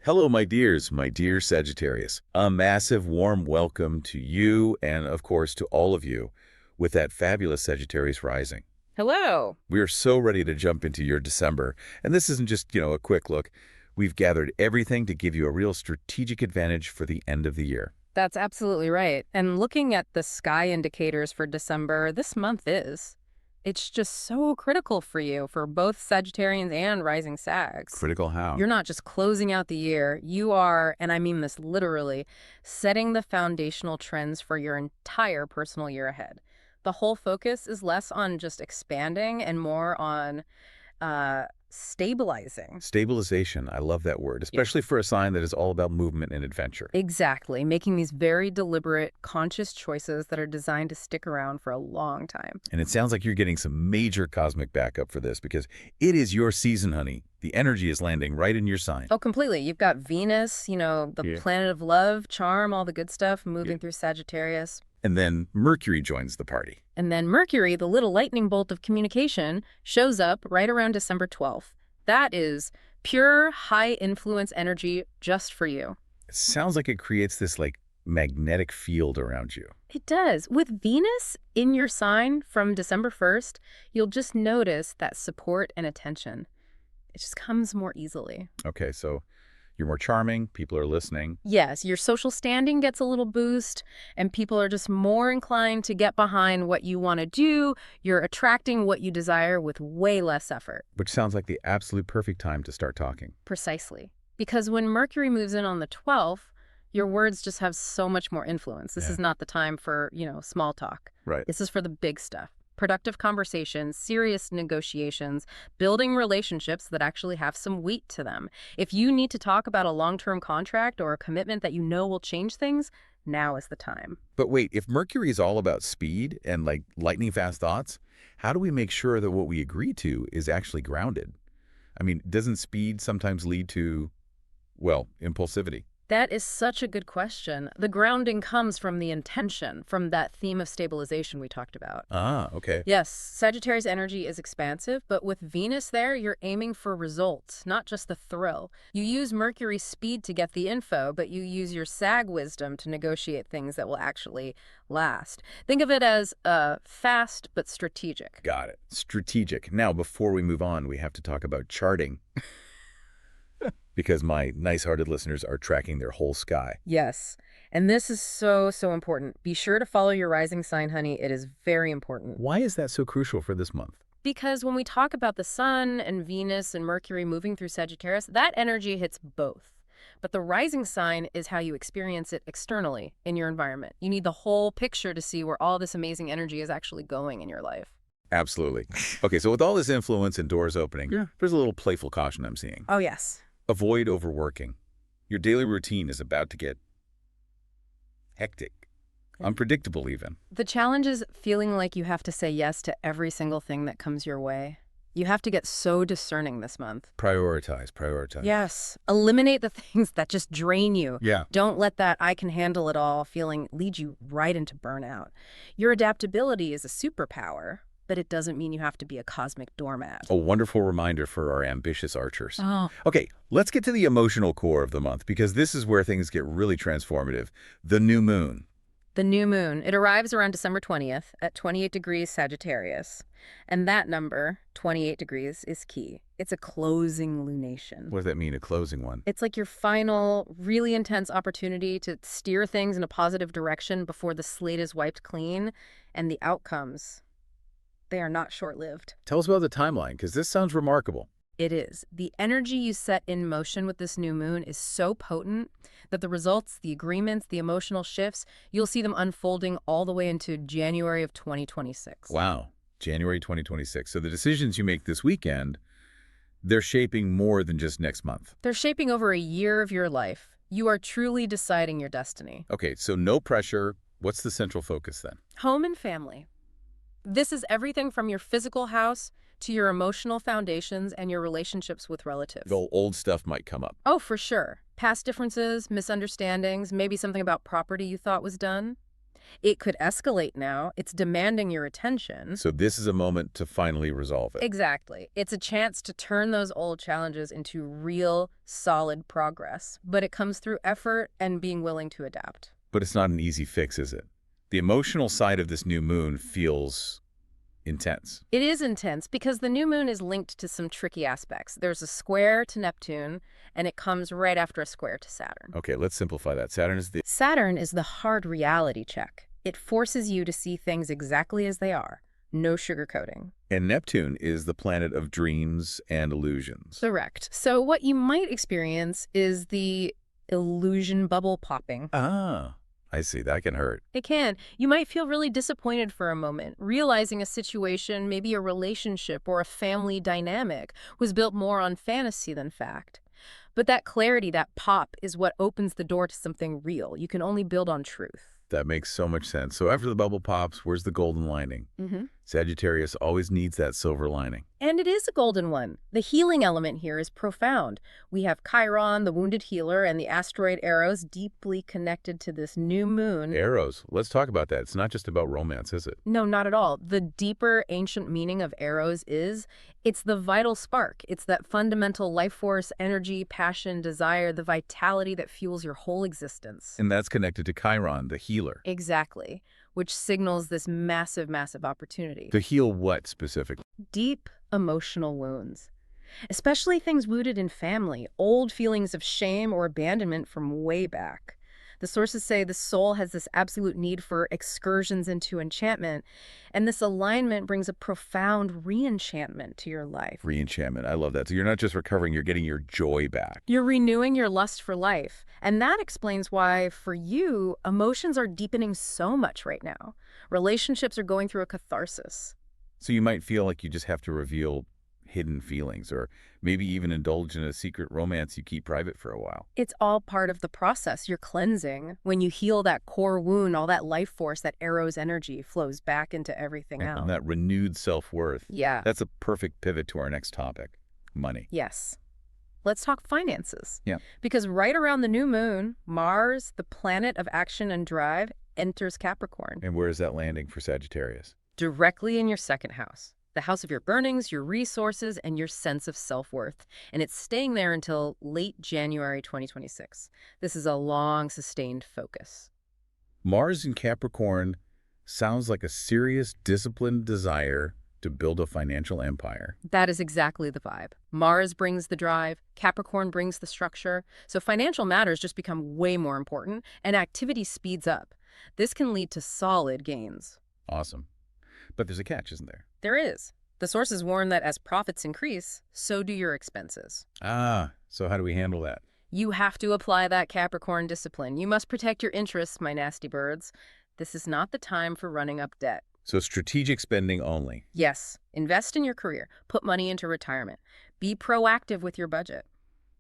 Hello, my dears, my dear Sagittarius. A massive warm welcome to you and, of course, to all of you with that fabulous Sagittarius rising. Hello. We are so ready to jump into your December, and this isn't just, a quick look. We've gathered everything to give you a real strategic advantage for the end of the year. That's absolutely right. And looking at the sky indicators for December, this month is. It's just so critical for you, for both Sagittarians and rising Sags. Critical how? You're not just closing out the year. You are, and I mean this literally, setting the foundational trends for your entire personal year ahead. The whole focus is less on just expanding and more on stabilizing. Stabilization. I love that word, especially for a sign that is all about movement and adventure. Exactly. Making these very deliberate, conscious choices that are designed to stick around for a long time. And it sounds like you're getting some major cosmic backup for this because it is your season, honey. The energy is landing right in your sign. Oh, completely. You've got Venus, the planet of love, charm, all the good stuff, moving through Sagittarius. And then Mercury joins the party. And then Mercury, the little lightning bolt of communication, shows up right around December 12th. That is pure, high-influence energy just for you. It sounds like it creates this, magnetic field around you. It does. With Venus in your sign from December 1st, you'll just notice that support and attention. It just comes more easily. Okay, so you're more charming, people are listening. Yes, your social standing gets a little boost, and people are just more inclined to get behind what you want to do. You're attracting what you desire with way less effort. Which sounds like the absolute perfect time to start talking. Precisely. Because when Mercury moves in on the 12th, your words just have so much more influence. This is not the time for, small talk. Right. This is for the big stuff. Productive conversations, serious negotiations, building relationships that actually have some weight to them. If you need to talk about a long-term contract or a commitment that you know will change things, now is the time. But wait, if Mercury is all about speed and lightning fast thoughts, how do we make sure that what we agree to is actually grounded? I mean, doesn't speed sometimes lead to, impulsivity? That is such a good question. The grounding comes from the intention, from that theme of stabilization we talked about. Ah, okay. Yes, Sagittarius energy is expansive, but with Venus there, you're aiming for results, not just the thrill. You use Mercury's speed to get the info, but you use your Sag wisdom to negotiate things that will actually last. Think of it as fast but strategic. Got it. Strategic. Now, before we move on, we have to talk about charting. Because my nice-hearted listeners are tracking their whole sky. Yes. And this is so, so important. Be sure to follow your rising sign, honey. It is very important. Why is that so crucial for this month? Because when we talk about the sun and Venus and Mercury moving through Sagittarius, that energy hits both. But the rising sign is how you experience it externally in your environment. You need the whole picture to see where all this amazing energy is actually going in your life. Absolutely. Okay, so with all this influence and doors opening, there's a little playful caution I'm seeing. Oh, yes. Avoid overworking. Your daily routine is about to get hectic, unpredictable even. The challenge is feeling like you have to say yes to every single thing that comes your way. You have to get so discerning this month. Prioritize. Yes. Eliminate the things that just drain you. Yeah. Don't let that I can handle it all feeling lead you right into burnout. Your adaptability is a superpower, but it doesn't mean you have to be a cosmic doormat. A wonderful reminder for our ambitious archers. Oh. Okay, let's get to the emotional core of the month because this is where things get really transformative. The new moon. The new moon. It arrives around December 20th at 28 degrees Sagittarius. And that number, 28 degrees, is key. It's a closing lunation. What does that mean, a closing one? It's like your final, really intense opportunity to steer things in a positive direction before the slate is wiped clean. And the outcomes, they are not short-lived. Tell us about the timeline, because this sounds remarkable. It is. The energy you set in motion with this new moon is so potent that the results, the agreements, the emotional shifts, you'll see them unfolding all the way into January of 2026. Wow, January 2026. So the decisions you make this weekend, they're shaping more than just next month. They're shaping over a year of your life. You are truly deciding your destiny. Okay, so no pressure. What's the central focus then? Home and family. This is everything from your physical house to your emotional foundations and your relationships with relatives. The old stuff might come up. Oh, for sure. Past differences, misunderstandings, maybe something about property you thought was done. It could escalate now. It's demanding your attention. So this is a moment to finally resolve it. Exactly. It's a chance to turn those old challenges into real, solid progress. But it comes through effort and being willing to adapt. But it's not an easy fix, is it? The emotional side of this new moon feels intense. It is intense because the new moon is linked to some tricky aspects. There's a square to Neptune, and it comes right after a square to Saturn. Okay, let's simplify that. Saturn is the hard reality check. It forces you to see things exactly as they are. No sugarcoating. And Neptune is the planet of dreams and illusions. Correct. So what you might experience is the illusion bubble popping. Ah, I see. That can hurt. It can. You might feel really disappointed for a moment, realizing a situation, maybe a relationship or a family dynamic, was built more on fantasy than fact. But that clarity, that pop, is what opens the door to something real. You can only build on truth. That makes so much sense. So after the bubble pops, where's the golden lining? Sagittarius always needs that silver lining. And it is a golden one. The healing element here is profound. We have Chiron, the wounded healer, and the asteroid Eros deeply connected to this new moon. Eros. Let's talk about that. It's not just about romance, is it? No, not at all. The deeper ancient meaning of Eros is, it's the vital spark. It's that fundamental life force, energy, passion, desire, the vitality that fuels your whole existence. And that's connected to Chiron, the healer. Exactly, which signals this massive, massive opportunity. To heal what specifically? Deep emotional wounds, especially things rooted in family, old feelings of shame or abandonment from way back. The sources say the soul has this absolute need for excursions into enchantment, and this alignment brings a profound re-enchantment to your life. Re-enchantment. I love that. So you're not just recovering, you're getting your joy back. You're renewing your lust for life, and that explains why, for you, emotions are deepening so much right now. Relationships are going through a catharsis. So you might feel like you just have to reveal hidden feelings, or maybe even indulge in a secret romance you keep private for a while. It's all part of the process. You're cleansing. When you heal that core wound, all that life force, that Eros energy flows back into everything else. And that renewed self-worth. Yeah. That's a perfect pivot to our next topic, money. Yes. Let's talk finances. Yeah. Because right around the new moon, Mars, the planet of action and drive, enters Capricorn. And where is that landing for Sagittarius? Directly in your second house. The house of your earnings, your resources, and your sense of self-worth. And it's staying there until late January 2026. This is a long, sustained focus. Mars in Capricorn sounds like a serious, disciplined desire to build a financial empire. That is exactly the vibe. Mars brings the drive, Capricorn brings the structure. So financial matters just become way more important, and activity speeds up. This can lead to solid gains. Awesome. But there's a catch, isn't there? There is. The sources warn that as profits increase, so do your expenses. Ah, so how do we handle that? You have to apply that Capricorn discipline. You must protect your interests, my nasty birds. This is not the time for running up debt. So strategic spending only. Yes. Invest in your career. Put money into retirement. Be proactive with your budget.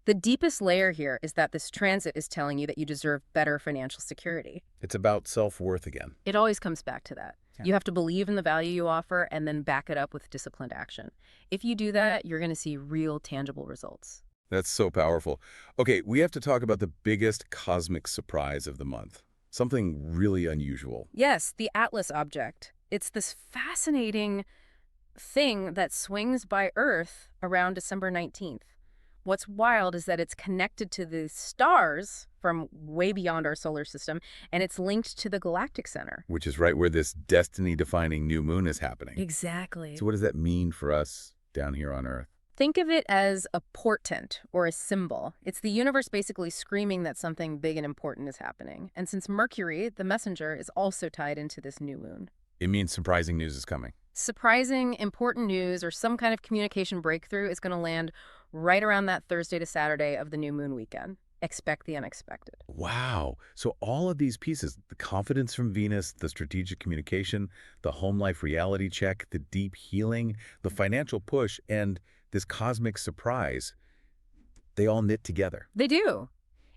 The deepest layer here is that this transit is telling you that you deserve better financial security. It's about self-worth again. It always comes back to that. Yeah. You have to believe in the value you offer and then back it up with disciplined action. If you do that, you're going to see real, tangible results. That's so powerful. Okay, we have to talk about the biggest cosmic surprise of the month. Something really unusual. Yes, the Atlas object. It's this fascinating thing that swings by Earth around December 19th. What's wild is that it's connected to the stars from way beyond our solar system, and it's linked to the galactic center. Which is right where this destiny-defining new moon is happening. Exactly. So what does that mean for us down here on Earth? Think of it as a portent or a symbol. It's the universe basically screaming that something big and important is happening. And since Mercury, the messenger, is also tied into this new moon. It means surprising news is coming. Surprising, important news or some kind of communication breakthrough is going to land right around that Thursday to Saturday of the new moon weekend. Expect the unexpected. Wow. So all of these pieces, the confidence from Venus, the strategic communication, the home life reality check, the deep healing, the financial push, and this cosmic surprise, they all knit together. They do.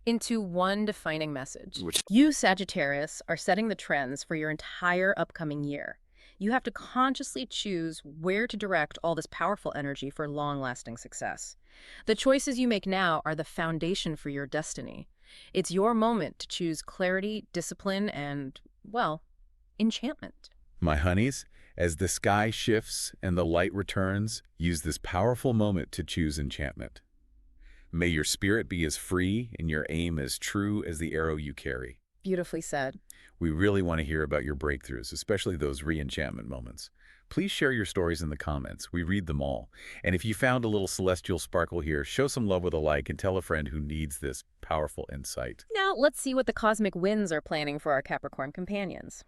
Into one defining message. You, Sagittarius, are setting the trends for your entire upcoming year. You have to consciously choose where to direct all this powerful energy for long-lasting success. The choices you make now are the foundation for your destiny. It's your moment to choose clarity, discipline, and, well, enchantment. My honeys, as the sky shifts and the light returns, use this powerful moment to choose enchantment. May your spirit be as free and your aim as true as the arrow you carry. Beautifully said. We really want to hear about your breakthroughs, especially those re-enchantment moments. Please share your stories in the comments. We read them all. And if you found a little celestial sparkle here, show some love with a like and tell a friend who needs this powerful insight. Now, let's see what the cosmic winds are planning for our Capricorn companions.